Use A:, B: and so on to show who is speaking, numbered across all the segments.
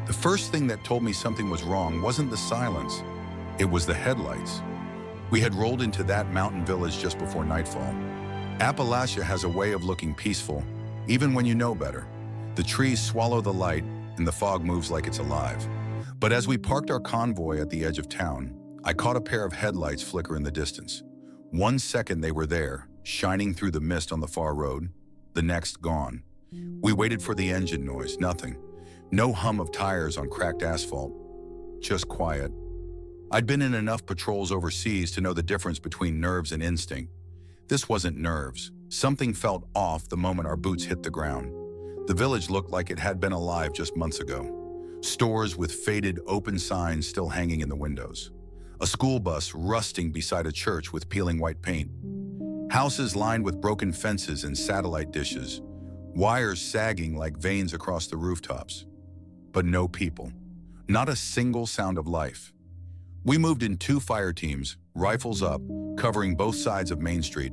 A: The first thing that told me something was wrong wasn't the silence, it was the headlights. We had rolled into that mountain village just before nightfall. Appalachia has a way of looking peaceful, even when you know better. The trees swallow the light and the fog moves like it's alive. But as we parked our convoy at the edge of town, I caught a pair of headlights flicker in the distance. 1 second they were there, shining through the mist on the far road, the next gone. We waited for the engine noise, nothing. No hum of tires on cracked asphalt, just quiet. I'd been in enough patrols overseas to know the difference between nerves and instinct. This wasn't nerves. Something felt off the moment our boots hit the ground. The village looked like it had been alive just months ago. Stores with faded, open signs still hanging in the windows. A school bus rusting beside a church with peeling white paint. Houses lined with broken fences and satellite dishes. Wires sagging like veins across the rooftops. But no people. Not a single sound of life. We moved in 2 fire teams, rifles up, covering both sides of Main Street.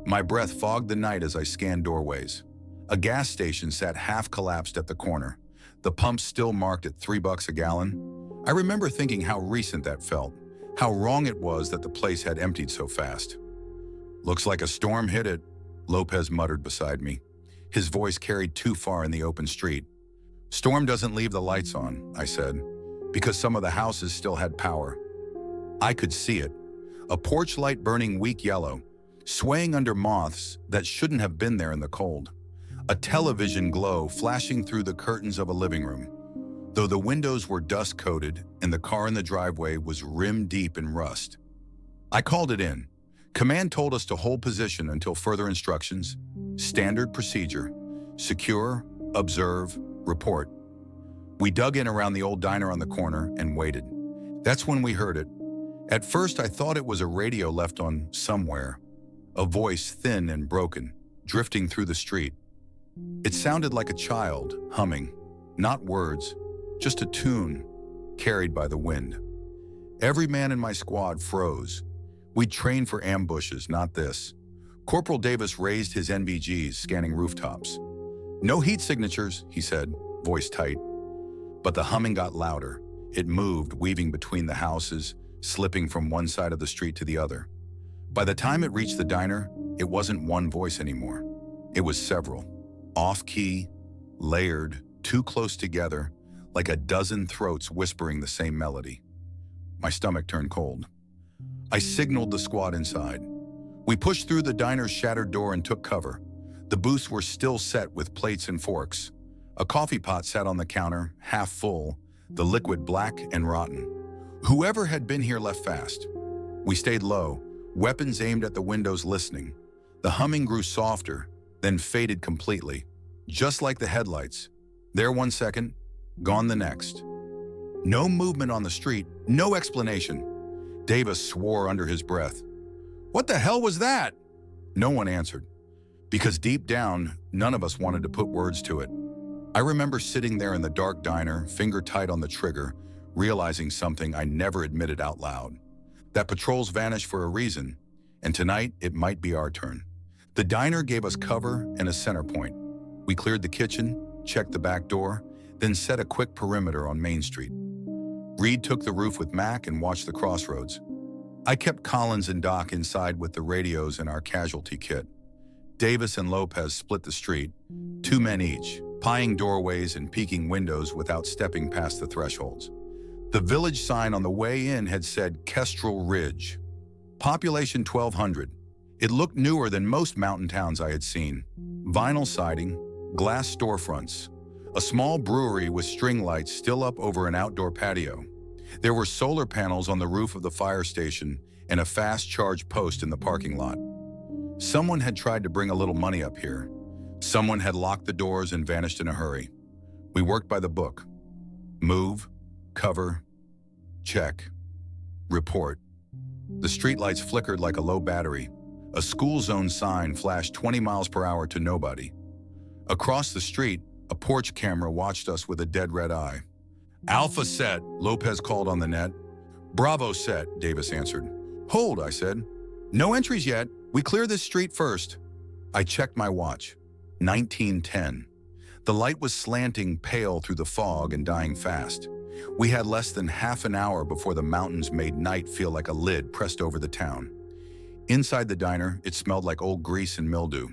A: My breath fogged the night as I scanned doorways. A gas station sat half collapsed at the corner, the pump still marked at $3 a gallon. I remember thinking how recent that felt, how wrong it was that the place had emptied so fast. "Looks like a storm hit it," Lopez muttered beside me. His voice carried too far in the open street. "Storm doesn't leave the lights on," I said, because some of the houses still had power. I could see it, a porch light burning weak yellow, swaying under moths that shouldn't have been there in the cold. A television glow flashing through the curtains of a living room, though the windows were dust-coated and the car in the driveway was rim-deep in rust. I called it in. Command told us to hold position until further instructions. Standard procedure: secure, observe, report. We dug in around the old diner on the corner and waited. That's when we heard it. At first, I thought it was a radio left on somewhere, a voice thin and broken, drifting through the street. It sounded like a child, humming, not words, just a tune, carried by the wind. Every man in my squad froze. We'd trained for ambushes, not this. Corporal Davis raised his NVGs, scanning rooftops. "No heat signatures," he said, voice tight. But the humming got louder. It moved, weaving between the houses, slipping from one side of the street to the other. By the time it reached the diner, it wasn't one voice anymore. It was several. Off-key, layered, too close together, like a dozen throats whispering the same melody. My stomach turned cold. I signaled the squad inside. We pushed through the diner's shattered door and took cover. The booths were still set with plates and forks. A coffee pot sat on the counter, half full, the liquid black and rotten. Whoever had been here left fast. We stayed low, weapons aimed at the windows, listening. The humming grew softer, then faded completely, just like the headlights. There 1 second, gone the next. No movement on the street, no explanation. Davis swore under his breath. "What the hell was that?" No one answered, because deep down, none of us wanted to put words to it. I remember sitting there in the dark diner, finger tight on the trigger, realizing something I never admitted out loud. That patrols vanish for a reason, and tonight it might be our turn. The diner gave us cover and a center point. We cleared the kitchen, checked the back door, then set a quick perimeter on Main Street. Reed took the roof with Mac and watched the crossroads. I kept Collins and Doc inside with the radios and our casualty kit. Davis and Lopez split the street, 2 men each, plying doorways and peeking windows without stepping past the thresholds. The village sign on the way in had said Kestrel Ridge. Population 1,200. It looked newer than most mountain towns I had seen. Vinyl siding, glass storefronts, a small brewery with string lights still up over an outdoor patio. There were solar panels on the roof of the fire station and a fast charge post in the parking lot. Someone had tried to bring a little money up here. Someone had locked the doors and vanished in a hurry. We worked by the book. Move, cover, check, report. The streetlights flickered like a low battery. A school zone sign flashed 20 miles per hour to nobody. Across the street, a porch camera watched us with a dead red eye. "Alpha set," Lopez called on the net. "Bravo set," Davis answered. "Hold," I said. "No entries yet. We clear this street first." I checked my watch. 19:10. The light was slanting pale through the fog and dying fast. We had less than half an hour before the mountains made night feel like a lid pressed over the town. Inside the diner, it smelled like old grease and mildew.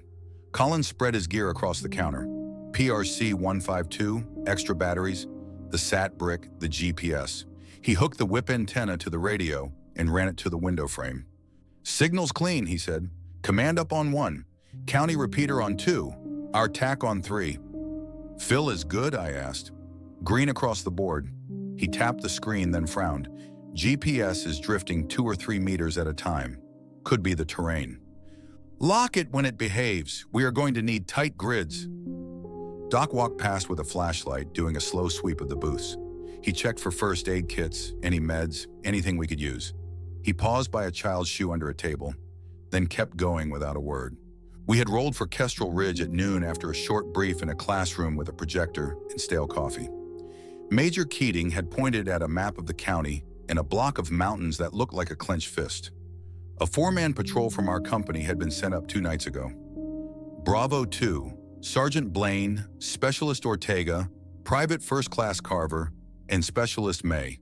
A: Colin spread his gear across the counter. PRC 152, extra batteries, the SAT brick, the GPS. He hooked the whip antenna to the radio and ran it to the window frame. "Signal's clean," he said. "Command up on 1. County repeater on 2. Our TAC on 3. "Phil is good?" I asked. "Green across the board." He tapped the screen, then frowned. "GPS is drifting 2 or 3 meters at a time. Could be the terrain." "Lock it when it behaves. We are going to need tight grids." Doc walked past with a flashlight, doing a slow sweep of the booths. He checked for first aid kits, any meds, anything we could use. He paused by a child's shoe under a table, then kept going without a word. We had rolled for Kestrel Ridge at noon after a short brief in a classroom with a projector and stale coffee. Major Keating had pointed at a map of the county and a block of mountains that looked like a clenched fist. A 4-man patrol from our company had been sent up 2 nights ago. Bravo 2, Sergeant Blaine, Specialist Ortega, Private First Class Carver, and Specialist May.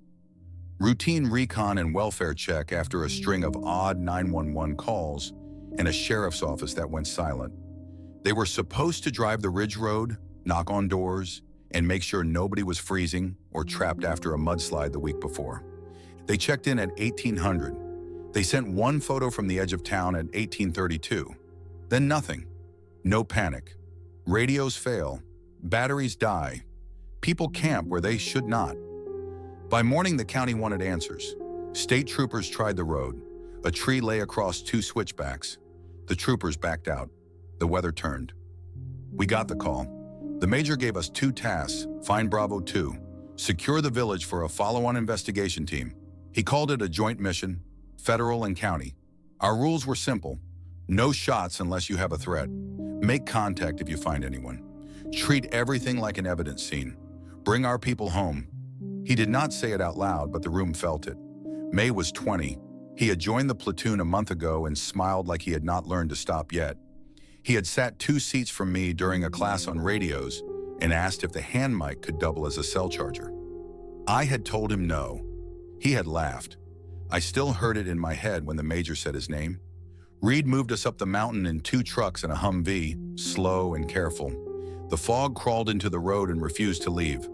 A: Routine recon and welfare check after a string of odd 911 calls and a sheriff's office that went silent. They were supposed to drive the Ridge Road, knock on doors, and make sure nobody was freezing or trapped after a mudslide the week before. They checked in at 1800. They sent 1 photo from the edge of town at 1832. Then nothing. No panic. Radios fail. Batteries die. People camp where they should not. By morning, the county wanted answers. State troopers tried the road. A tree lay across 2 switchbacks. The troopers backed out. The weather turned. We got the call. The major gave us 2 tasks: find Bravo 2, secure the village for a follow-on investigation team. He called it a joint mission, federal and county. Our rules were simple: no shots unless you have a threat. Make contact if you find anyone. Treat everything like an evidence scene. Bring our people home. He did not say it out loud, but the room felt it. May was 20. He had joined the platoon a month ago and smiled like he had not learned to stop yet. He had sat 2 seats from me during a class on radios and asked if the hand mic could double as a cell charger. I had told him no. He had laughed. I still heard it in my head when the major said his name. Reed moved us up the mountain in 2 trucks and a Humvee, slow and careful. The fog crawled into the road and refused to leave.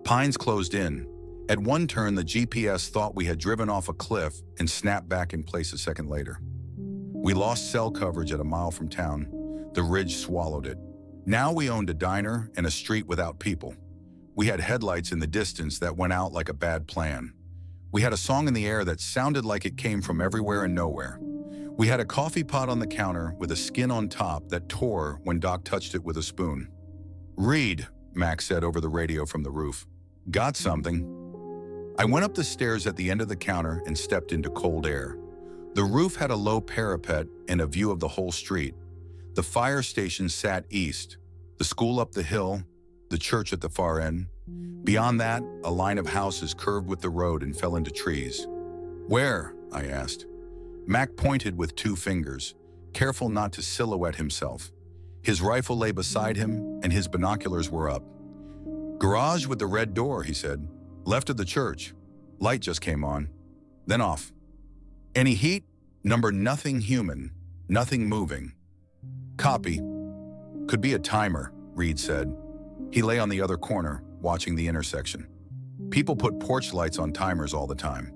A: Pines closed in. At one turn, the GPS thought we had driven off a cliff and snapped back in place a second later. We lost cell coverage at a mile from town. The ridge swallowed it. Now we owned a diner and a street without people. We had headlights in the distance that went out like a bad plan. We had a song in the air that sounded like it came from everywhere and nowhere. We had a coffee pot on the counter with a skin on top that tore when Doc touched it with a spoon. "Reed," Max said over the radio from the roof. "Got something." I went up the stairs at the end of the counter and stepped into cold air. The roof had a low parapet and a view of the whole street. The fire station sat east, the school up the hill, the church at the far end. Beyond that, a line of houses curved with the road and fell into trees. "Where?" I asked. Mac pointed with 2 fingers, careful not to silhouette himself. His rifle lay beside him and his binoculars were up. "Garage with the red door," he said. "Left of the church. Light just came on. Then off." "Any heat?" "Number nothing human, nothing moving." "Copy." "Could be a timer," Reed said. He lay on the other corner, watching the intersection. "People put porch lights on timers all the time."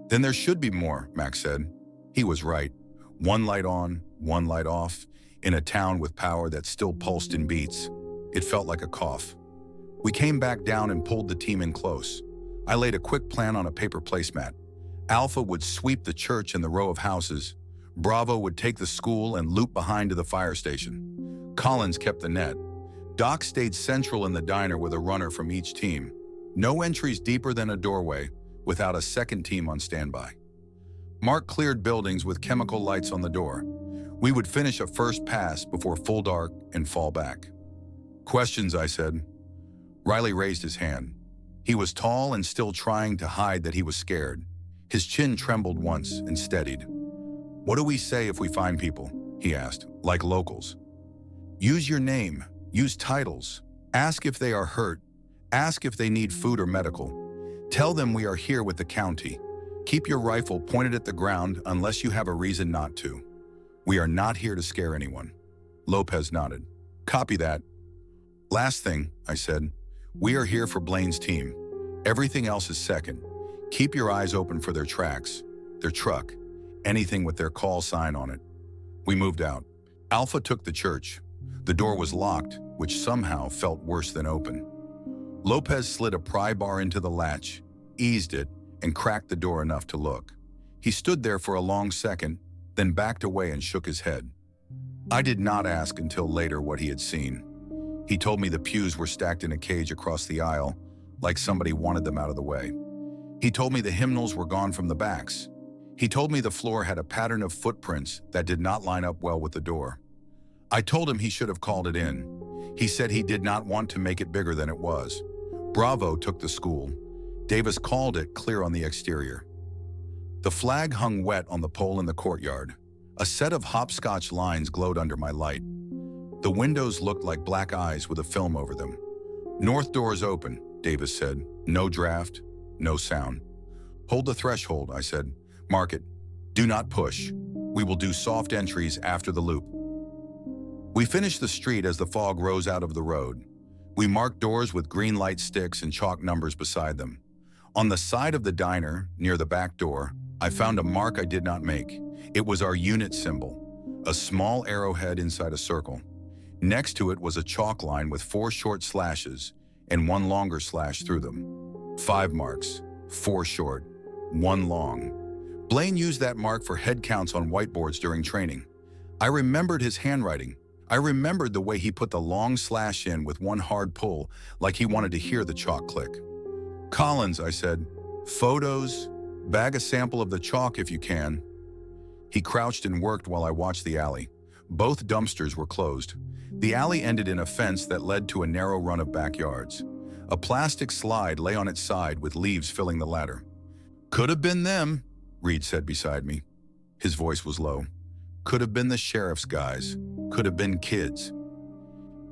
A: "Then there should be more," Max said. He was right. 1 light on, 1 light off, in a town with power that still pulsed in beats. It felt like a cough. We came back down and pulled the team in close. I laid a quick plan on a paper placemat. Alpha would sweep the church and the row of houses. Bravo would take the school and loop behind to the fire station. Collins kept the net. Doc stayed central in the diner with a runner from each team. No entries deeper than a doorway, without a second team on standby. Mark cleared buildings with chemical lights on the door. We would finish a first pass before full dark and fall back. "Questions," I said. Riley raised his hand. He was tall and still trying to hide that he was scared. His chin trembled once and steadied. "What do we say if we find people?" he asked, "like locals." "Use your name. Use titles. Ask if they are hurt. Ask if they need food or medical. Tell them we are here with the county. Keep your rifle pointed at the ground unless you have a reason not to. We are not here to scare anyone. Lopez nodded. Copy that. Last thing, I said. We are here for Blaine's team. Everything else is second. Keep your eyes open for their tracks, their truck, anything with their call sign on it. We moved out. Alpha took the church. The door was locked, which somehow felt worse than open. Lopez slid a pry bar into the latch, eased it, and cracked the door enough to look. He stood there for a long second, then backed away and shook his head. I did not ask until later what he had seen. He told me the pews were stacked in a cage across the aisle, like somebody wanted them out of the way. He told me the hymnals were gone from the backs. He told me the floor had a pattern of footprints that did not line up well with the door. I told him he should have called it in. He said he did not want to make it bigger than it was. Bravo took the school. Davis called it clear on the exterior. The flag hung wet on the pole in the courtyard. A set of hopscotch lines glowed under my light. The windows looked like black eyes with a film over them. North doors open, Davis said. No draft, no sound. Hold the threshold, I said. Mark it. Do not push. We will do soft entries after the loop. We finished the street as the fog rose out of the road. We marked doors with green light sticks and chalk numbers beside them. On the side of the diner, near the back door, I found a mark I did not make. It was our unit symbol, a small arrowhead inside a circle. Next to it was a chalk line with 4 short slashes and 1 longer slash through them. 5 marks, 4 short, 1 long. Blaine used that mark for head counts on whiteboards during training. I remembered his handwriting. I remembered the way he put the long slash in with 1 hard pull, like he wanted to hear the chalk click. Collins, I said, photos, bag a sample of the chalk if you can. He crouched and worked while I watched the alley. Both dumpsters were closed. The alley ended in a fence that led to a narrow run of backyards. A plastic slide lay on its side with leaves filling the ladder. Could have been them, Reed said beside me. His voice was low. Could have been the sheriff's guys. Could have been kids.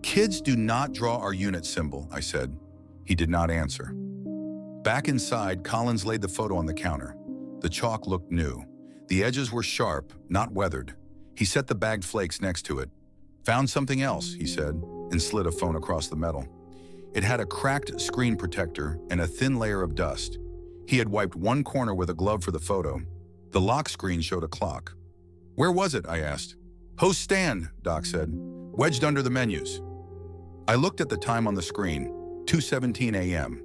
A: Kids do not draw our unit symbol, I said. He did not answer. Back inside, Collins laid the photo on the counter. The chalk looked new. The edges were sharp, not weathered. He set the bagged flakes next to it. Found something else, he said, and slid a phone across the metal. It had a cracked screen protector and a thin layer of dust. He had wiped 1 corner with a glove for the photo. The lock screen showed a clock. Where was it? I asked. Host stand, Doc said, wedged under the menus. I looked at the time on the screen, 2:17 a.m.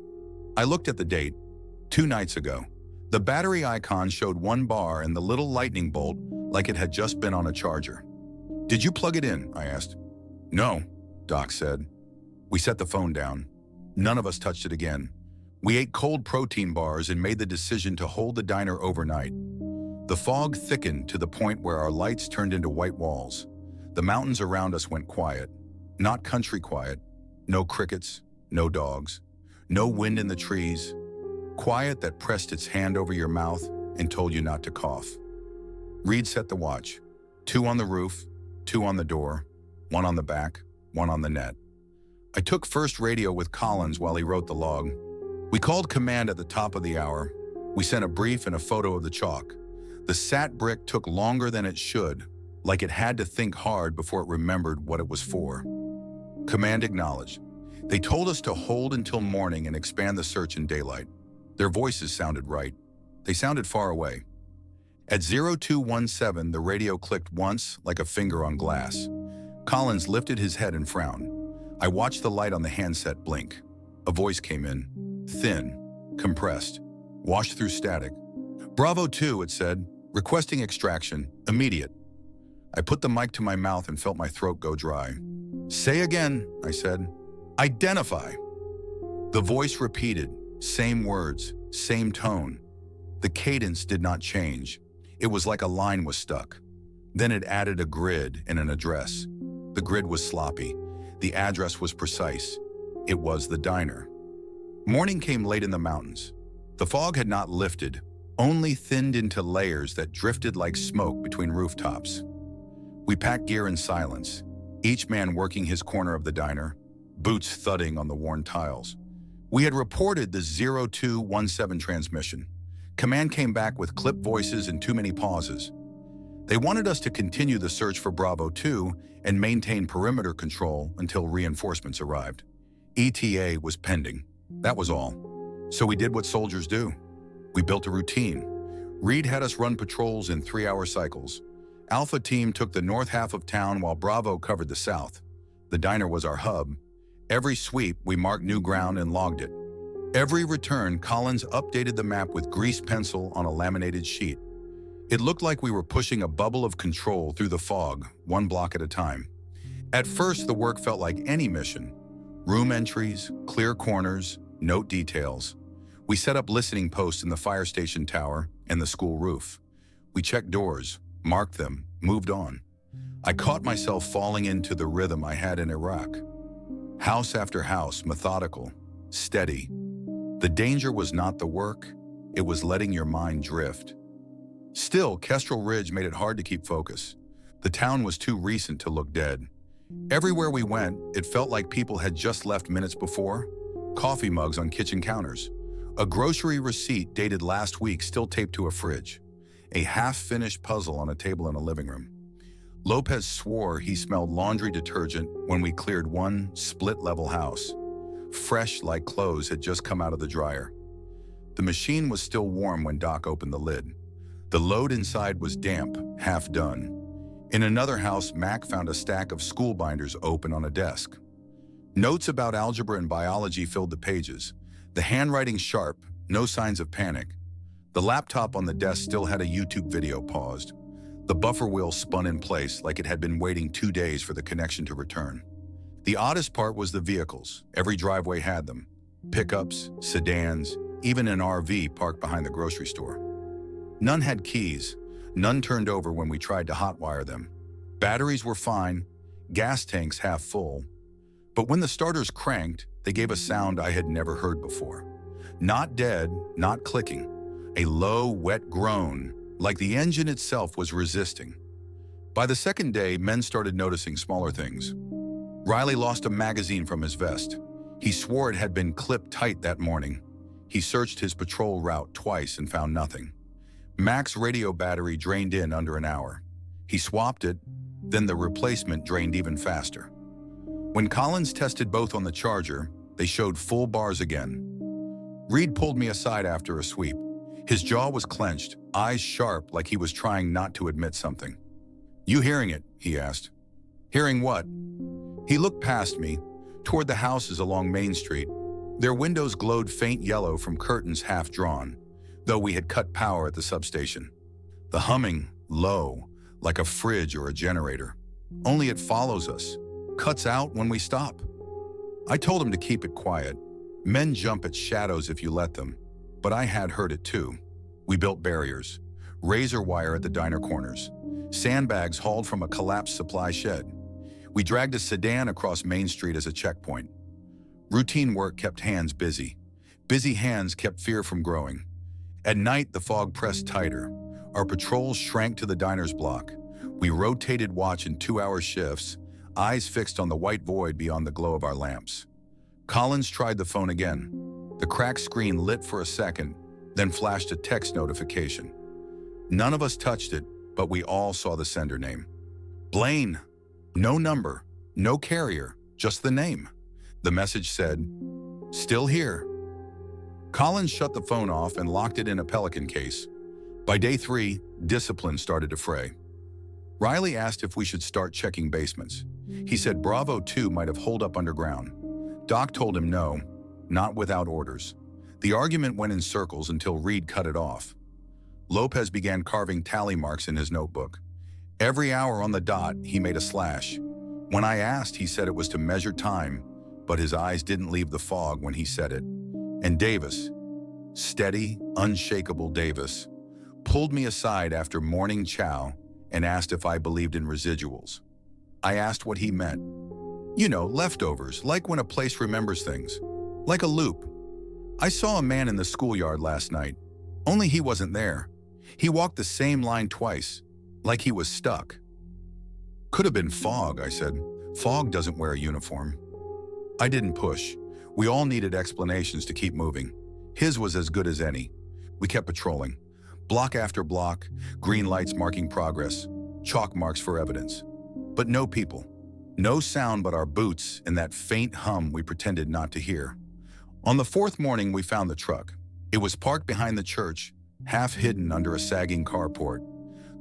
A: I looked at the date, 2 nights ago. The battery icon showed 1 bar and the little lightning bolt like it had just been on a charger. Did you plug it in? I asked. No, Doc said. We set the phone down. None of us touched it again. We ate cold protein bars and made the decision to hold the diner overnight. The fog thickened to the point where our lights turned into white walls. The mountains around us went quiet. Not country quiet. No crickets, no dogs, no wind in the trees. Quiet that pressed its hand over your mouth and told you not to cough. Reed set the watch. 2 on the roof, 2 on the door, 1 on the back, 1 on the net. I took first radio with Collins while he wrote the log. We called command at the top of the hour. We sent a brief and a photo of the chalk. The sat brick took longer than it should, like it had to think hard before it remembered what it was for. Command acknowledged. They told us to hold until morning and expand the search in daylight. Their voices sounded right. They sounded far away. At 0217, the radio clicked once, like a finger on glass. Collins lifted his head and frowned. I watched the light on the handset blink. A voice came in, thin, compressed, washed through static. Bravo 2, it said, requesting extraction, immediate. I put the mic to my mouth and felt my throat go dry. Say again, I said. Identify. The voice repeated, same words, same tone. The cadence did not change. It was like a line was stuck. Then it added a grid and an address. The grid was sloppy. The address was precise. It was the diner. Morning came late in the mountains. The fog had not lifted, only thinned into layers that drifted like smoke between rooftops. We packed gear in silence, each man working his corner of the diner, boots thudding on the worn tiles. We had reported the 0217 transmission. Command came back with clipped voices and too many pauses. They wanted us to continue the search for Bravo 2 and maintain perimeter control until reinforcements arrived. ETA was pending. That was all. So we did what soldiers do. We built a routine. Reed had us run patrols in 3-hour cycles. Alpha Team took the north half of town while Bravo covered the south. The diner was our hub. Every sweep, we marked new ground and logged it. Every return, Collins updated the map with greased pencil on a laminated sheet. It looked like we were pushing a bubble of control through the fog, one block at a time. At first, the work felt like any mission. Room entries, clear corners, note details. We set up listening posts in the fire station tower and the school roof. We checked doors, marked them, moved on. I caught myself falling into the rhythm I had in Iraq. House after house, methodical, steady. The danger was not the work, it was letting your mind drift. Still, Kestrel Ridge made it hard to keep focus. The town was too recent to look dead. Everywhere we went, it felt like people had just left minutes before. Coffee mugs on kitchen counters. A grocery receipt dated last week still taped to a fridge. A half-finished puzzle on a table in a living room. Lopez swore he smelled laundry detergent when we cleared one split-level house. Fresh like clothes had just come out of the dryer. The machine was still warm when Doc opened the lid. The load inside was damp, half done. In another house, Mac found a stack of school binders open on a desk. Notes about algebra and biology filled the pages. The handwriting sharp, no signs of panic. The laptop on the desk still had a YouTube video paused. The buffer wheel spun in place like it had been waiting 2 days for the connection to return. The oddest part was the vehicles. Every driveway had them. Pickups, sedans, even an RV parked behind the grocery store. None had keys. None turned over when we tried to hotwire them. Batteries were fine, gas tanks half full. But when the starters cranked, they gave a sound I had never heard before. Not dead, not clicking. A low, wet groan, like the engine itself was resisting. By the second day, men started noticing smaller things. Riley lost a magazine from his vest. He swore it had been clipped tight that morning. He searched his patrol route twice and found nothing. Mac's radio battery drained in under an hour. He swapped it, then the replacement drained even faster. When Collins tested both on the charger, they showed full bars again. Reed pulled me aside after a sweep. His jaw was clenched, eyes sharp like he was trying not to admit something. "You hearing it?" he asked. "Hearing what?" He looked past me, toward the houses along Main Street. Their windows glowed faint yellow from curtains half drawn, though we had cut power at the substation. The humming, low, like a fridge or a generator. Only it follows us, cuts out when we stop. I told him to keep it quiet. Men jump at shadows if you let them, but I had heard it too. We built barriers, razor wire at the diner corners, sandbags hauled from a collapsed supply shed. We dragged a sedan across Main Street as a checkpoint. Routine work kept hands busy. Busy hands kept fear from growing. At night, the fog pressed tighter. Our patrols shrank to the diner's block. We rotated watch in 2-hour shifts, eyes fixed on the white void beyond the glow of our lamps. Collins tried the phone again. The cracked screen lit for a second, then flashed a text notification. None of us touched it, but we all saw the sender name. Blaine. No number, no carrier, just the name. The message said, "Still here." Collins shut the phone off and locked it in a Pelican case. By day 3, discipline started to fray. Riley asked if we should start checking basements. He said Bravo 2 might have holed up underground. Doc told him no, not without orders. The argument went in circles until Reed cut it off. Lopez began carving tally marks in his notebook. Every hour on the dot, he made a slash. When I asked, he said it was to measure time, but his eyes didn't leave the fog when he said it. And Davis, steady, unshakable Davis, pulled me aside after morning chow and asked if I believed in residuals. I asked what he meant. You know, leftovers, like when a place remembers things. Like a loop. I saw a man in the schoolyard last night, only he wasn't there. He walked the same line twice, like he was stuck. Could have been fog, I said. Fog doesn't wear a uniform. I didn't push. We all needed explanations to keep moving. His was as good as any. We kept patrolling. Block after block, green lights marking progress, chalk marks for evidence. But no people. No sound but our boots and that faint hum we pretended not to hear. On the fourth morning, we found the truck. It was parked behind the church, half hidden under a sagging carport.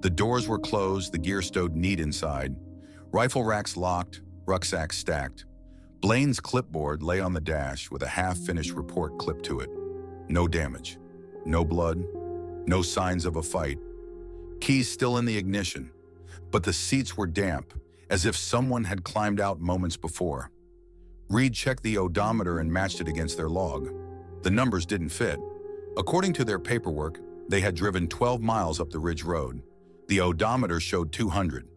A: The doors were closed, the gear stowed neat inside. Rifle racks locked, rucksacks stacked. Blaine's clipboard lay on the dash with a half-finished report clipped to it. No damage, no blood, no signs of a fight. Keys still in the ignition, but the seats were damp, as if someone had climbed out moments before. Reed checked the odometer and matched it against their log. The numbers didn't fit. According to their paperwork, they had driven 12 miles up the Ridge Road. The odometer showed 200.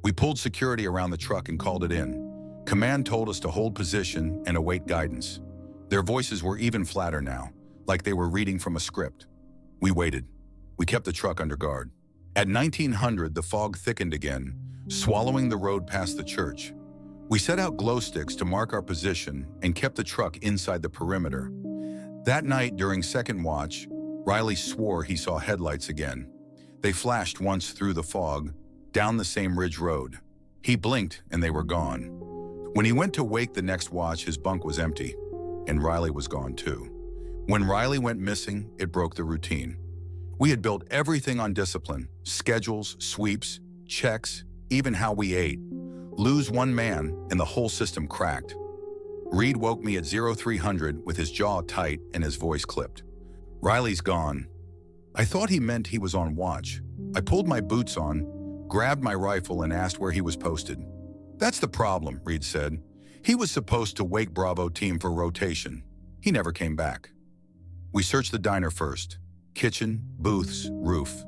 A: We pulled security around the truck and called it in. Command told us to hold position and await guidance. Their voices were even flatter now, like they were reading from a script. We waited. We kept the truck under guard. At 1900, the fog thickened again, swallowing the road past the church. We set out glow sticks to mark our position and kept the truck inside the perimeter. That night, during second watch, Riley swore he saw headlights again. They flashed once through the fog, down the same ridge road. He blinked and they were gone. When he went to wake the next watch, his bunk was empty, and Riley was gone too. When Riley went missing, it broke the routine. We had built everything on discipline, schedules, sweeps, checks, even how we ate. Lose one man and the whole system cracked. Reed woke me at 0300 with his jaw tight and his voice clipped. Riley's gone. I thought he meant he was on watch. I pulled my boots on, grabbed my rifle and asked where he was posted. That's the problem, Reed said. He was supposed to wake Bravo team for rotation. He never came back. We searched the diner first. Kitchen, booths, roof.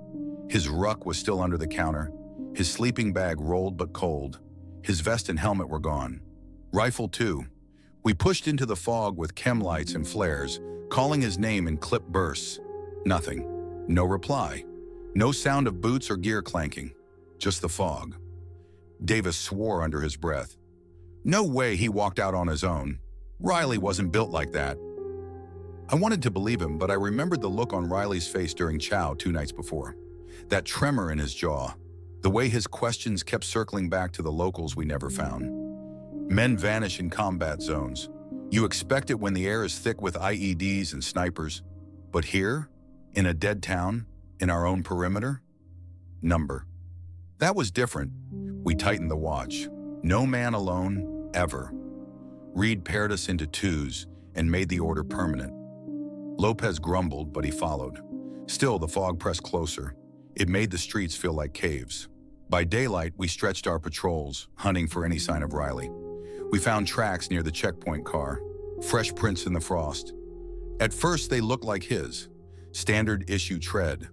A: His ruck was still under the counter. His sleeping bag rolled but cold. His vest and helmet were gone. Rifle too. We pushed into the fog with chem lights and flares, calling his name in clip bursts. Nothing. No reply. No sound of boots or gear clanking. Just the fog. Davis swore under his breath. No way he walked out on his own. Riley wasn't built like that. I wanted to believe him, but I remembered the look on Riley's face during chow 2 nights before. That tremor in his jaw. The way his questions kept circling back to the locals we never found. Men vanish in combat zones. You expect it when the air is thick with IEDs and snipers. But here, in a dead town, in our own perimeter? Number. That was different. We tightened the watch. No man alone, ever. Reed paired us into twos and made the order permanent. Lopez grumbled, but he followed. Still, the fog pressed closer. It made the streets feel like caves. By daylight, we stretched our patrols, hunting for any sign of Riley. We found tracks near the checkpoint car, fresh prints in the frost. At first, they looked like his. Standard issue tread.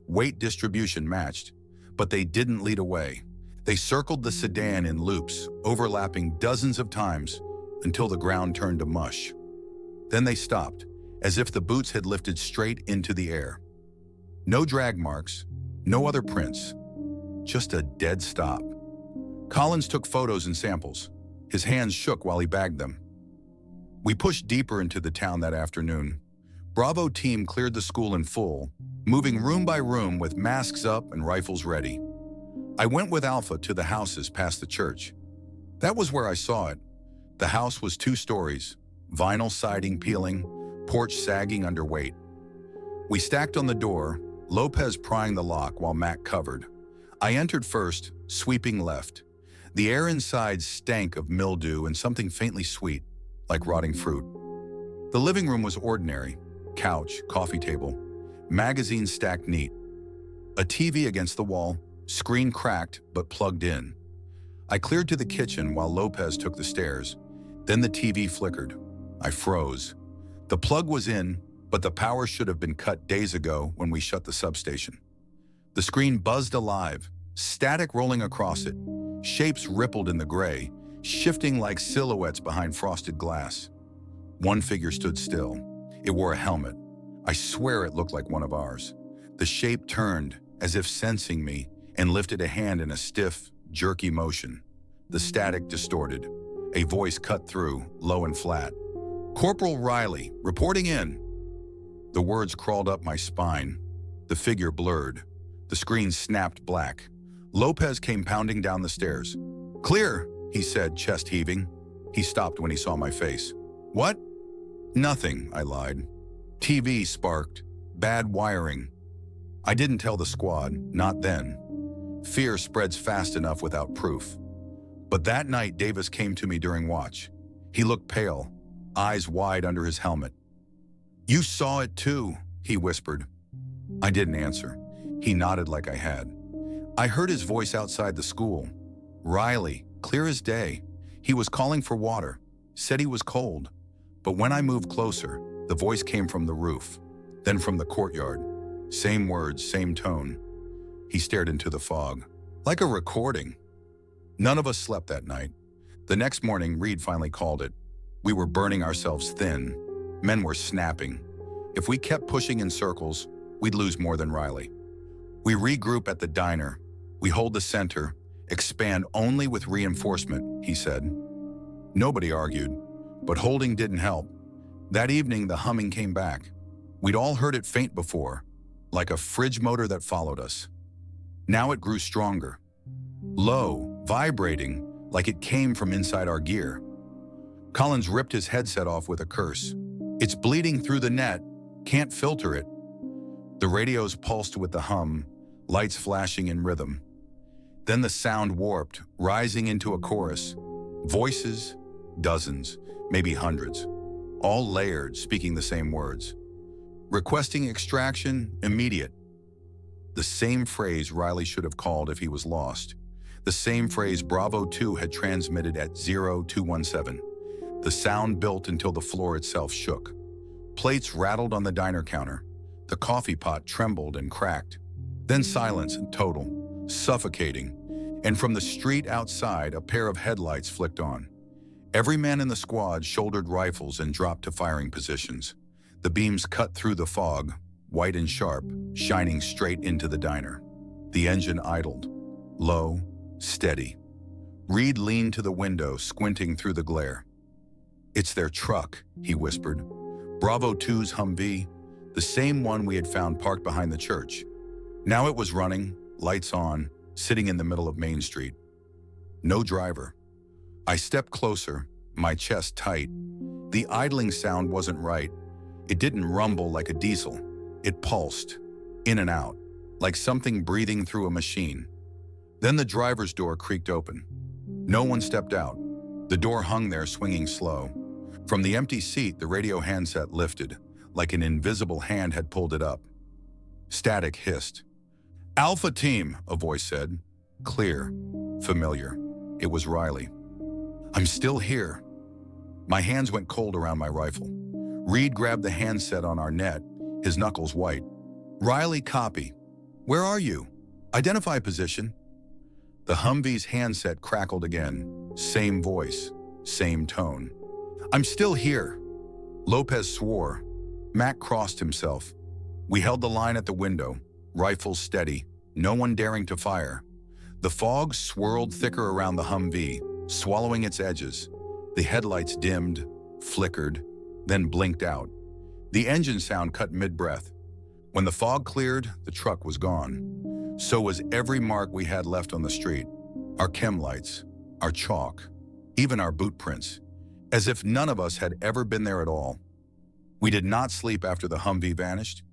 A: Weight distribution matched, but they didn't lead away. They circled the sedan in loops, overlapping dozens of times until the ground turned to mush. Then they stopped, as if the boots had lifted straight into the air. No drag marks, no other prints, just a dead stop. Collins took photos and samples. His hands shook while he bagged them. We pushed deeper into the town that afternoon. Bravo team cleared the school in full, moving room by room with masks up and rifles ready. I went with Alpha to the houses past the church. That was where I saw it. The house was 2 stories, vinyl siding peeling, porch sagging under weight. We stacked on the door, Lopez prying the lock while Mac covered. I entered first, sweeping left. The air inside stank of mildew and something faintly sweet, like rotting fruit. The living room was ordinary. Couch, coffee table, magazines stacked neat. A TV against the wall, screen cracked but plugged in. I cleared to the kitchen while Lopez took the stairs. Then the TV flickered. I froze. The plug was in, but the power should have been cut days ago when we shut the substation. The screen buzzed alive, static rolling across it. Shapes rippled in the gray, shifting like silhouettes behind frosted glass. One figure stood still. It wore a helmet. I swear it looked like one of ours. The shape turned, as if sensing me, and lifted a hand in a stiff, jerky motion. The static distorted. A voice cut through, low and flat. "Corporal Riley, reporting in." The words crawled up my spine. The figure blurred. The screen snapped black. Lopez came pounding down the stairs. "Clear," he said, chest heaving. He stopped when he saw my face. "What?" "Nothing," I lied. "TV sparked. Bad wiring." I didn't tell the squad, not then. Fear spreads fast enough without proof. But that night, Davis came to me during watch. He looked pale, eyes wide under his helmet. "You saw it too," he whispered. I didn't answer. He nodded like I had. I heard his voice outside the school. Riley, clear as day. He was calling for water, said he was cold. But when I moved closer, the voice came from the roof, then from the courtyard. Same words, same tone. He stared into the fog, like a recording. None of us slept that night. The next morning, Reed finally called it. We were burning ourselves thin. Men were snapping. If we kept pushing in circles, we'd lose more than Riley. We regroup at the diner. We hold the center, expand only with reinforcement, he said. Nobody argued, but holding didn't help. That evening, the humming came back. We'd all heard it faint before, like a fridge motor that followed us. Now it grew stronger. Low, vibrating, like it came from inside our gear. Collins ripped his headset off with a curse. "It's bleeding through the net, can't filter it." The radios pulsed with the hum, lights flashing in rhythm. Then the sound warped, rising into a chorus. Voices, dozens, maybe hundreds, all layered, speaking the same words. Requesting extraction, immediate. The same phrase Riley should have called if he was lost. The same phrase Bravo 2 had transmitted at 0217. The sound built until the floor itself shook. Plates rattled on the diner counter. The coffee pot trembled and cracked. Then silence in total, suffocating. And from the street outside, a pair of headlights flicked on. Every man in the squad shouldered rifles and dropped to firing positions. The beams cut through the fog, white and sharp, shining straight into the diner. The engine idled, low, steady. Reed leaned to the window, squinting through the glare. "It's their truck," he whispered. "Bravo 2's Humvee, the same one we had found parked behind the church. Now it was running, lights on, sitting in the middle of Main Street. No driver." I stepped closer, my chest tight. The idling sound wasn't right. It didn't rumble like a diesel. It pulsed, in and out, like something breathing through a machine. Then the driver's door creaked open. No one stepped out. The door hung there, swinging slow. From the empty seat, the radio handset lifted, like an invisible hand had pulled it up. Static hissed. "Alpha Team," a voice said. Clear, familiar. It was Riley. "I'm still here." My hands went cold around my rifle. Reed grabbed the handset on our net, his knuckles white. "Riley, copy. Where are you? Identify position." The Humvee's handset crackled again. Same voice, same tone. "I'm still here." Lopez swore. Mac crossed himself. We held the line at the window, rifles steady, no one daring to fire. The fog swirled thicker around the Humvee, swallowing its edges. The headlights dimmed, flickered, then blinked out. The engine sound cut mid-breath. When the fog cleared, the truck was gone. So was every mark we had left on the street. Our chem lights, our chalk, even our boot prints, as if none of us had ever been there at all. We did not sleep after the Humvee vanished.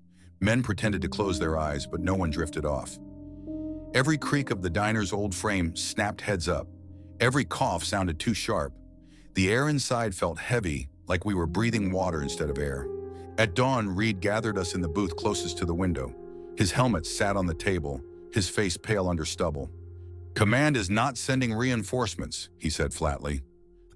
A: Men pretended to close their eyes, but no one drifted off. Every creak of the diner's old frame snapped heads up. Every cough sounded too sharp. The air inside felt heavy, like we were breathing water instead of air. At dawn, Reed gathered us in the booth closest to the window. His helmet sat on the table, his face pale under stubble. "Command is not sending reinforcements," he said flatly.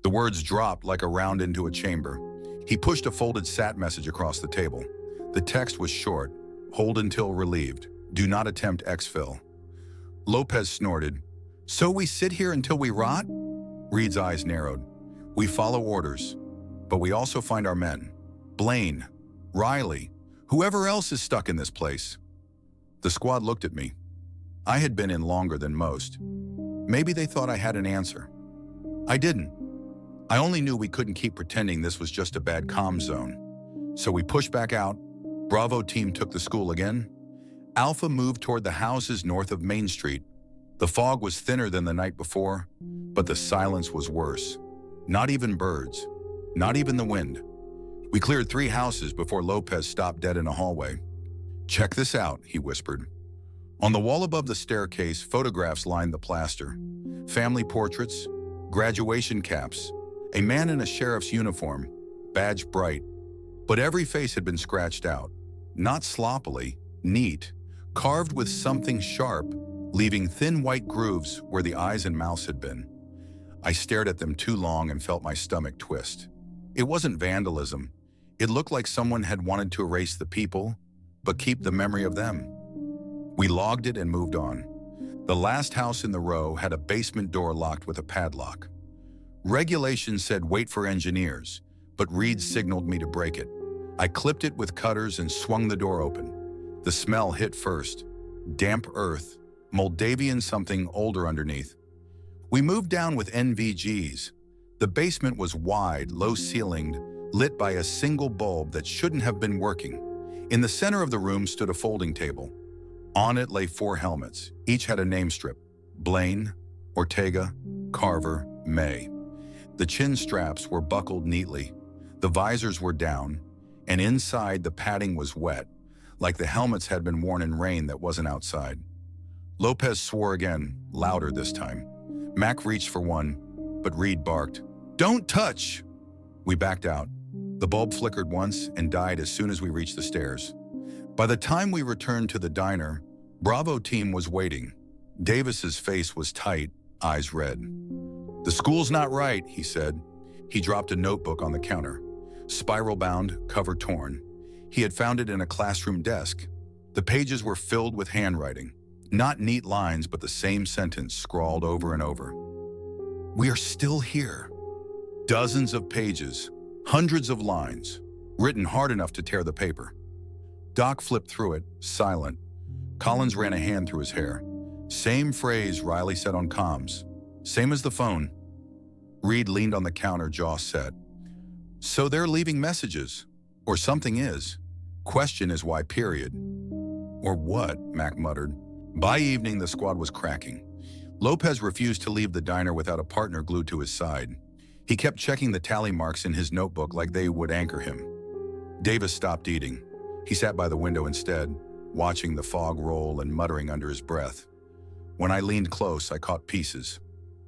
A: The words dropped like a round into a chamber. He pushed a folded SAT message across the table. The text was short. "Hold until relieved. Do not attempt exfil." Lopez snorted. "So we sit here until we rot?" Reed's eyes narrowed. "We follow orders, but we also find our men. Blaine, Riley, whoever else is stuck in this place." The squad looked at me. I had been in longer than most. Maybe they thought I had an answer. I didn't. I only knew we couldn't keep pretending this was just a bad comm zone. So we pushed back out. Bravo team took the school again. Alpha moved toward the houses north of Main Street. The fog was thinner than the night before, but the silence was worse. Not even birds, not even the wind. We cleared 3 houses before Lopez stopped dead in a hallway. "Check this out," he whispered. On the wall above the staircase, photographs lined the plaster. Family portraits, graduation caps, a man in a sheriff's uniform, badge bright. But every face had been scratched out. Not sloppily, neat, carved with something sharp, leaving thin white grooves where the eyes and mouths had been. I stared at them too long and felt my stomach twist. It wasn't vandalism. It looked like someone had wanted to erase the people, but keep the memory of them. We logged it and moved on. The last house in the row had a basement door locked with a padlock. Regulations said wait for engineers, but Reed signaled me to break it. I clipped it with cutters and swung the door open. The smell hit first. Damp earth, Moldavian something older underneath. We moved down with NVGs. The basement was wide, low-ceilinged, lit by a single bulb that shouldn't have been working. In the center of the room stood a folding table. On it lay 4 helmets. Each had a name strip: Blaine, Ortega, Carver, May. The chin straps were buckled neatly. The visors were down, and inside the padding was wet, like the helmets had been worn in rain that wasn't outside. Lopez swore again, louder this time. Mac reached for one, but Reed barked, "Don't touch!" We backed out. The bulb flickered once and died as soon as we reached the stairs. By the time we returned to the diner, Bravo team was waiting. Davis's face was tight, eyes red. "The school's not right," he said. He dropped a notebook on the counter. Spiral-bound, cover torn. He had found it in a classroom desk. The pages were filled with handwriting. Not neat lines, but the same sentence scrawled over and over. "We are still here." Dozens of pages, hundreds of lines, written hard enough to tear the paper. Doc flipped through it, silent. Collins ran a hand through his hair. "Same phrase Riley said on comms. Same as the phone." Reed leaned on the counter, jaw set. "So they're leaving messages. Or something is. Question is why, period." "Or what?" Mac muttered. By evening, the squad was cracking. Lopez refused to leave the diner without a partner glued to his side. He kept checking the tally marks in his notebook like they would anchor him. Davis stopped eating. He sat by the window instead, watching the fog roll and muttering under his breath. When I leaned close, I caught pieces.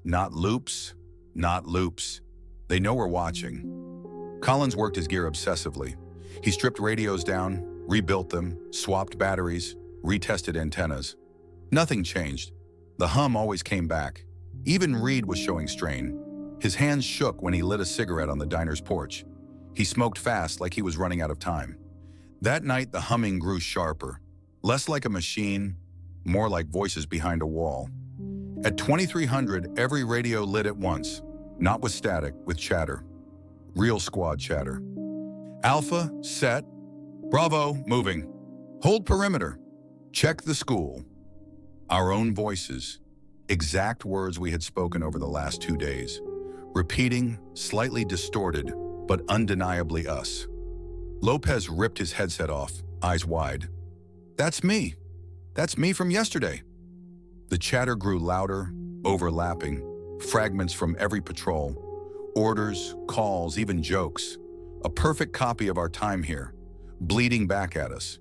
A: Not loops, not loops. They know we're watching. Collins worked his gear obsessively. He stripped radios down, rebuilt them, swapped batteries, retested antennas. Nothing changed. The hum always came back. Even Reed was showing strain. His hands shook when he lit a cigarette on the diner's porch. He smoked fast like he was running out of time. That night, the humming grew sharper. Less like a machine, more like voices behind a wall. At 2300, every radio lit at once, not with static, with chatter. Real squad chatter. "Alpha, set. Bravo, moving. Hold perimeter. Check the school." Our own voices, exact words we had spoken over the last 2 days. Repeating, slightly distorted, but undeniably us. Lopez ripped his headset off, eyes wide. "That's me. That's me from yesterday." The chatter grew louder, overlapping, fragments from every patrol. Orders, calls, even jokes. A perfect copy of our time here, bleeding back at us.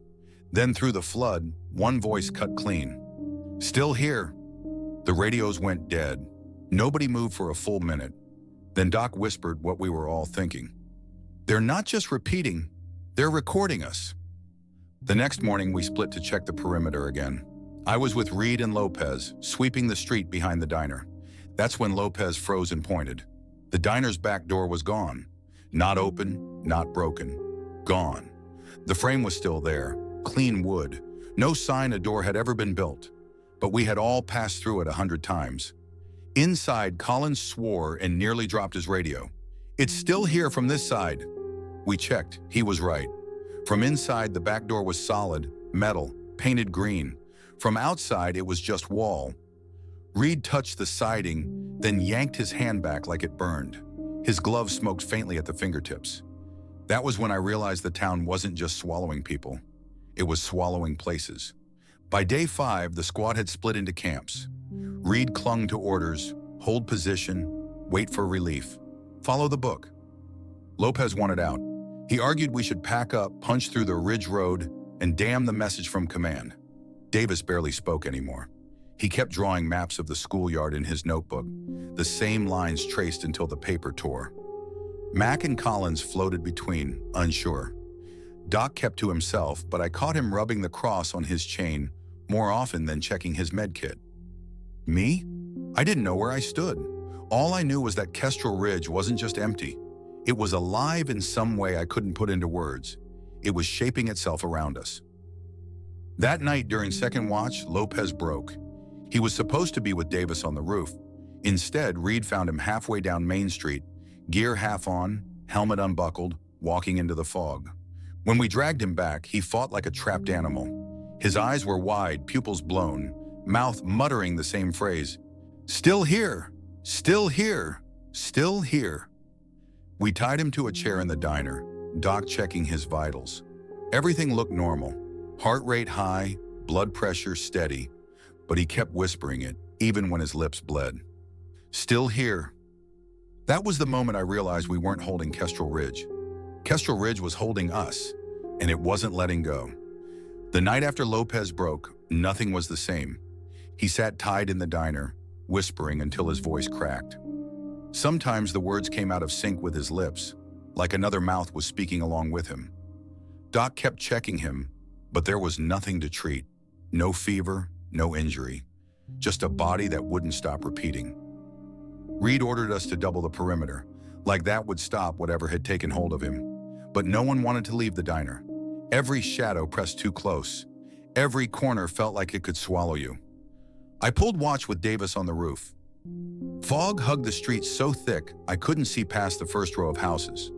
A: Then through the flood, one voice cut clean. "Still here." The radios went dead. Nobody moved for a full minute. Then Doc whispered what we were all thinking. "They're not just repeating, they're recording us." The next morning, we split to check the perimeter again. I was with Reed and Lopez, sweeping the street behind the diner. That's when Lopez froze and pointed. The diner's back door was gone. Not open, not broken. Gone. The frame was still there, clean wood. No sign a door had ever been built. But we had all passed through it 100 times. Inside, Collins swore and nearly dropped his radio. "It's still here from this side." We checked. He was right. From inside, the back door was solid, metal, painted green. From outside, it was just wall. Reed touched the siding, then yanked his hand back like it burned. His gloves smoked faintly at the fingertips. That was when I realized the town wasn't just swallowing people. It was swallowing places. By day 5, the squad had split into camps. Reed clung to orders, hold position, wait for relief. Follow the book. Lopez wanted out. He argued we should pack up, punch through the Ridge Road, and damn the message from command. Davis barely spoke anymore. He kept drawing maps of the schoolyard in his notebook, the same lines traced until the paper tore. Mac and Collins floated between, unsure. Doc kept to himself, but I caught him rubbing the cross on his chain more often than checking his med kit. Me? I didn't know where I stood. All I knew was that Kestrel Ridge wasn't just empty. It was alive in some way I couldn't put into words. It was shaping itself around us. That night during second watch, Lopez broke. He was supposed to be with Davis on the roof. Instead, Reed found him halfway down Main Street, gear half on, helmet unbuckled, walking into the fog. When we dragged him back, he fought like a trapped animal. His eyes were wide, pupils blown, mouth muttering the same phrase, "Still here, still here, still here." We tied him to a chair in the diner, Doc checking his vitals. Everything looked normal. Heart rate high, blood pressure steady, but he kept whispering it, even when his lips bled. "Still here." That was the moment I realized we weren't holding Kestrel Ridge. Kestrel Ridge was holding us, and it wasn't letting go. The night after Lopez broke, nothing was the same. He sat tied in the diner, whispering until his voice cracked. Sometimes the words came out of sync with his lips, like another mouth was speaking along with him. Doc kept checking him, but there was nothing to treat. No fever, no injury, just a body that wouldn't stop repeating. Reed ordered us to double the perimeter, like that would stop whatever had taken hold of him. But no one wanted to leave the diner. Every shadow pressed too close. Every corner felt like it could swallow you. I pulled watch with Davis on the roof. Fog hugged the street so thick I couldn't see past the first row of houses.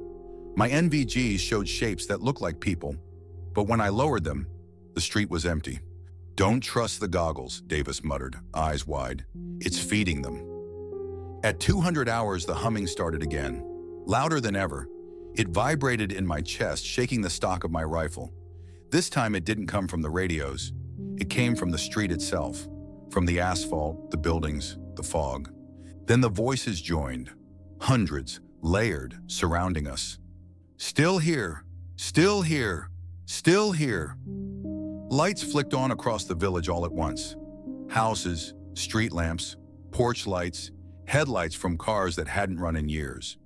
A: My NVGs showed shapes that looked like people, but when I lowered them, the street was empty. "Don't trust the goggles," Davis muttered, eyes wide. "It's feeding them." At 200 hours, the humming started again, louder than ever. It vibrated in my chest, shaking the stock of my rifle. This time it didn't come from the radios. It came from the street itself, from the asphalt, the buildings, the fog. Then the voices joined, hundreds, layered, surrounding us. "Still here, still here, still here." Lights flicked on across the village all at once. Houses, street lamps, porch lights, headlights from cars that hadn't run in years.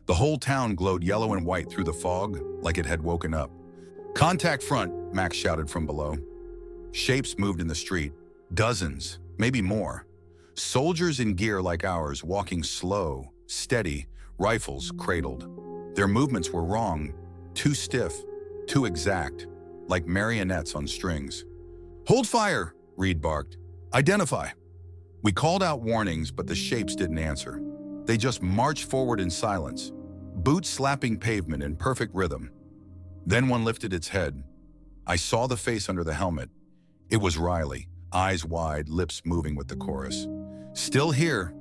A: The whole town glowed yellow and white through the fog, like it had woken up. "Contact front," Max shouted from below. Shapes moved in the street, dozens, maybe more. Soldiers in gear like ours, walking slow, steady, rifles cradled. Their movements were wrong, too stiff, too exact, like marionettes on strings. "Hold fire," Reed barked. "Identify." We called out warnings, but the shapes didn't answer. They just marched forward in silence, boots slapping pavement in perfect rhythm. Then one lifted its head. I saw the face under the helmet. It was Riley, eyes wide, lips moving with the chorus. "Still here."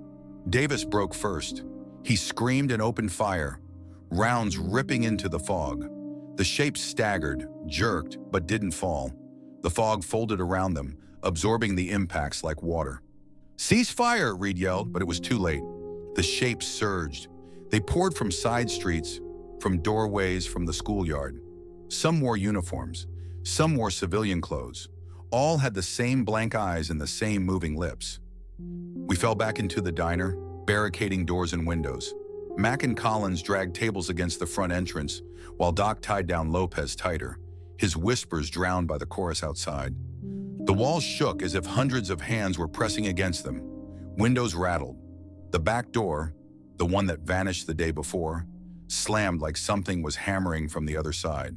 A: Davis broke first. He screamed and opened fire, rounds ripping into the fog. The shapes staggered, jerked, but didn't fall. The fog folded around them, absorbing the impacts like water. "Cease fire," Reed yelled, but it was too late. The shapes surged. They poured from side streets, from doorways, from the schoolyard. Some wore uniforms. Some wore civilian clothes. All had the same blank eyes and the same moving lips. We fell back into the diner, barricading doors and windows. Mac and Collins dragged tables against the front entrance, while Doc tied down Lopez tighter, his whispers drowned by the chorus outside. The walls shook as if hundreds of hands were pressing against them. Windows rattled. The back door, the one that vanished the day before, slammed like something was hammering from the other side.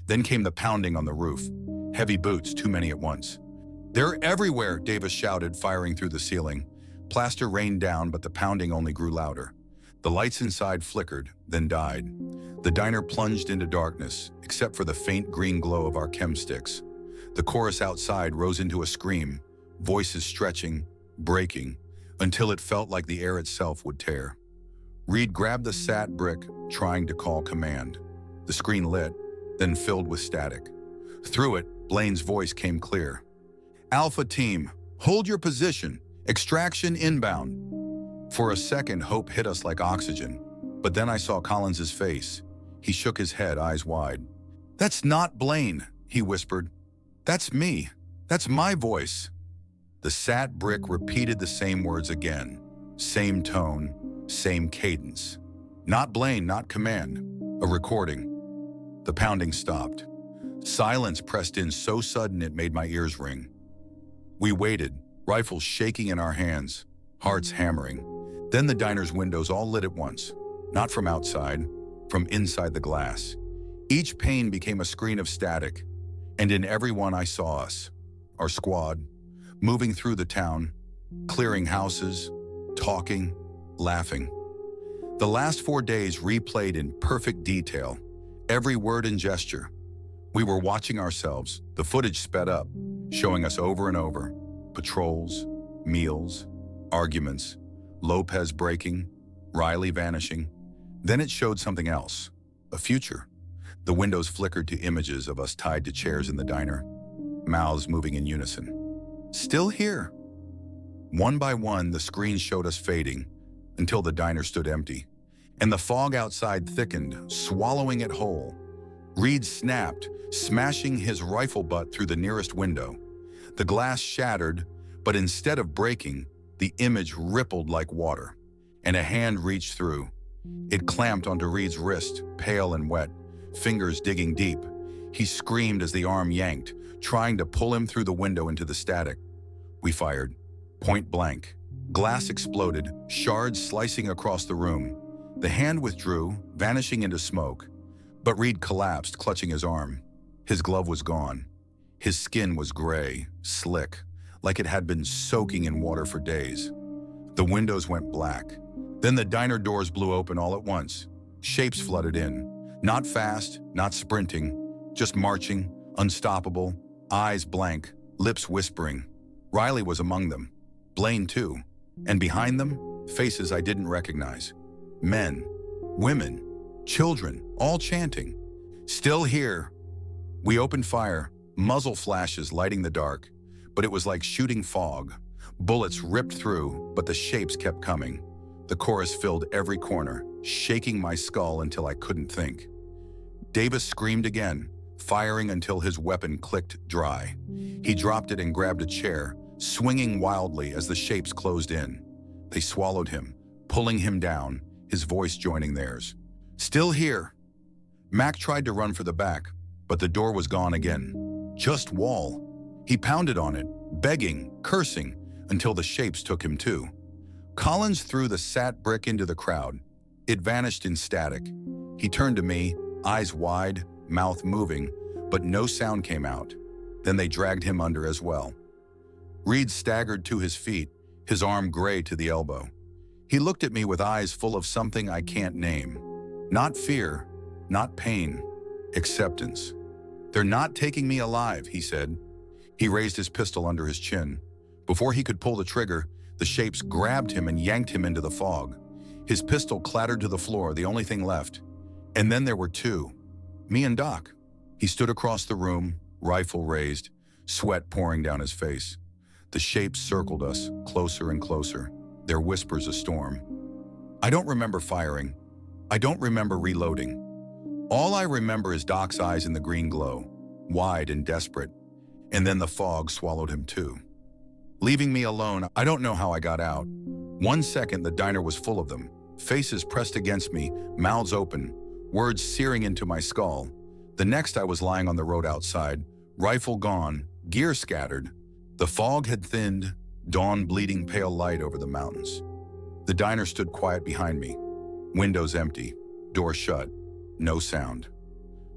A: Then came the pounding on the roof. Heavy boots, too many at once. "They're everywhere," Davis shouted, firing through the ceiling. Plaster rained down, but the pounding only grew louder. The lights inside flickered, then died. The diner plunged into darkness, except for the faint green glow of our chem sticks. The chorus outside rose into a scream, voices stretching, breaking, until it felt like the air itself would tear. Reed grabbed the sat brick, trying to call command. The screen lit, then filled with static. Through it, Blaine's voice came clear. "Alpha team, hold your position. Extraction inbound." For a second, hope hit us like oxygen. But then I saw Collins's face. He shook his head, eyes wide. "That's not Blaine," he whispered. "That's me. That's my voice." The sat brick repeated the same words again. Same tone, same cadence. Not Blaine, not command. A recording. The pounding stopped. Silence pressed in so sudden it made my ears ring. We waited, rifles shaking in our hands, hearts hammering. Then the diner's windows all lit at once. Not from outside, from inside the glass. Each pane became a screen of static, and in every one I saw us, our squad, moving through the town, clearing houses, talking, laughing. The last 4 days replayed in perfect detail, every word and gesture. We were watching ourselves, the footage sped up, showing us over and over. Patrols, meals, arguments, Lopez breaking, Riley vanishing. Then it showed something else, a future. The windows flickered to images of us tied to chairs in the diner, mouths moving in unison. Still here. One by one, the screen showed us fading until the diner stood empty, and the fog outside thickened, swallowing it whole. Reed snapped, smashing his rifle butt through the nearest window. The glass shattered, but instead of breaking, the image rippled like water, and a hand reached through. It clamped onto Reed's wrist, pale and wet, fingers digging deep. He screamed as the arm yanked, trying to pull him through the window into the static. We fired, point blank. Glass exploded, shards slicing across the room. The hand withdrew, vanishing into smoke. But Reed collapsed, clutching his arm. His glove was gone. His skin was gray, slick, like it had been soaking in water for days. The windows went black. Then the diner doors blew open all at once. Shapes flooded in. Not fast, not sprinting, just marching, unstoppable, eyes blank, lips whispering. Riley was among them. Blaine too. And behind them, faces I didn't recognize. Men, women, children, all chanting. Still here. We opened fire, muzzle flashes lighting the dark, but it was like shooting fog. Bullets ripped through, but the shapes kept coming. The chorus filled every corner, shaking my skull until I couldn't think. Davis screamed again, firing until his weapon clicked dry. He dropped it and grabbed a chair, swinging wildly as the shapes closed in. They swallowed him, pulling him down, his voice joining theirs. Still here. Mac tried to run for the back, but the door was gone again. Just wall. He pounded on it, begging, cursing, until the shapes took him too. Collins threw the sat brick into the crowd. It vanished in static. He turned to me, eyes wide, mouth moving, but no sound came out. Then they dragged him under as well. Reed staggered to his feet, his arm gray to the elbow. He looked at me with eyes full of something I can't name. Not fear, not pain, acceptance. "They're not taking me alive," he said. He raised his pistol under his chin. Before he could pull the trigger, the shapes grabbed him and yanked him into the fog. His pistol clattered to the floor, the only thing left. And then there were two. Me and Doc. He stood across the room, rifle raised, sweat pouring down his face. The shapes circled us, closer and closer, their whispers a storm. I don't remember firing. I don't remember reloading. All I remember is Doc's eyes in the green glow, wide and desperate, and then the fog swallowed him too. Leaving me alone, I don't know how I got out. 1 second, the diner was full of them, faces pressed against me, mouths open, words searing into my skull. The next, I was lying on the road outside, rifle gone, gear scattered. The fog had thinned, dawn bleeding pale light over the mountains. The diner stood quiet behind me, windows empty, door shut, no sound.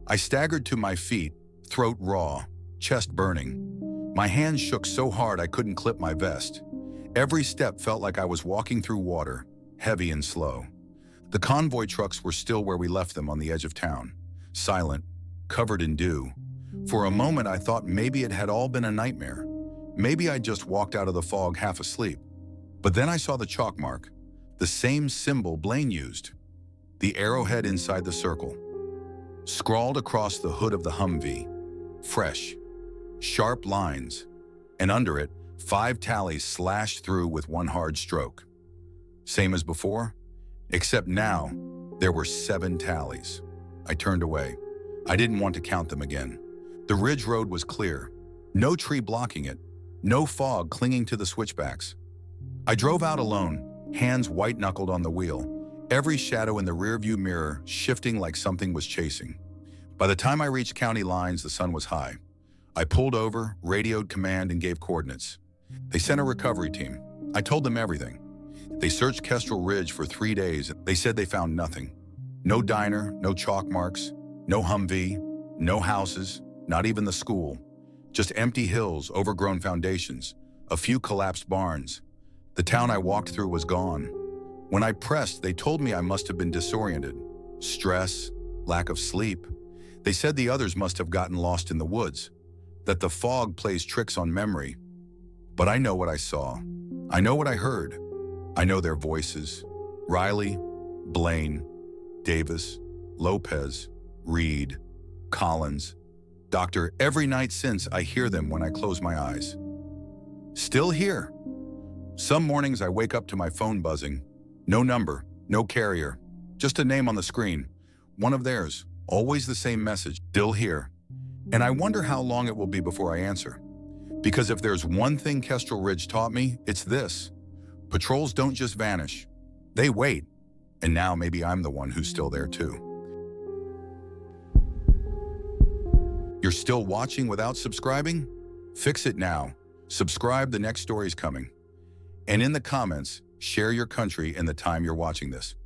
A: I staggered to my feet, throat raw, chest burning. My hands shook so hard I couldn't clip my vest. Every step felt like I was walking through water, heavy and slow. The convoy trucks were still where we left them on the edge of town, silent, covered in dew. For a moment I thought maybe it had all been a nightmare. Maybe I just walked out of the fog half asleep. But then I saw the chalk mark, The same symbol Blaine used, the arrowhead inside the circle. Scrawled across the hood of the Humvee, fresh, sharp lines, and under it, 5 tallies slashed through with one hard stroke. Same as before, except now there were 7 tallies. I turned away. I didn't want to count them again. The ridge road was clear, no tree blocking it, no fog clinging to the switchbacks. I drove out alone, hands white-knuckled on the wheel, every shadow in the rearview mirror shifting like something was chasing. By the time I reached county lines, the sun was high. I pulled over, radioed command, and gave coordinates. They sent a recovery team. I told them everything. They searched Kestrel Ridge for 3 days. They said they found nothing. No diner, no chalk marks, no Humvee, no houses, not even the school. Just empty hills, overgrown foundations, a few collapsed barns. The town I walked through was gone. When I pressed, they told me I must have been disoriented. Stress, lack of sleep. They said the others must have gotten lost in the woods, that the fog plays tricks on memory. But I know what I saw. I know what I heard. I know their voices. Riley, Blaine, Davis, Lopez, Reed, Collins, Doctor. Every night since, I hear them when I close my eyes. Still here. Some mornings I wake up to my phone buzzing. No number, no carrier, just a name on the screen. One of theirs, always the same message, still here. And I wonder how long it will be before I answer. Because if there's one thing Kestrel Ridge taught me, it's this. Patrols don't just vanish. They wait. And now maybe I'm the one who's still there too. You're still watching without subscribing? Fix it now. Subscribe, the next story's coming. And in the comments, share your country and the time you're watching this.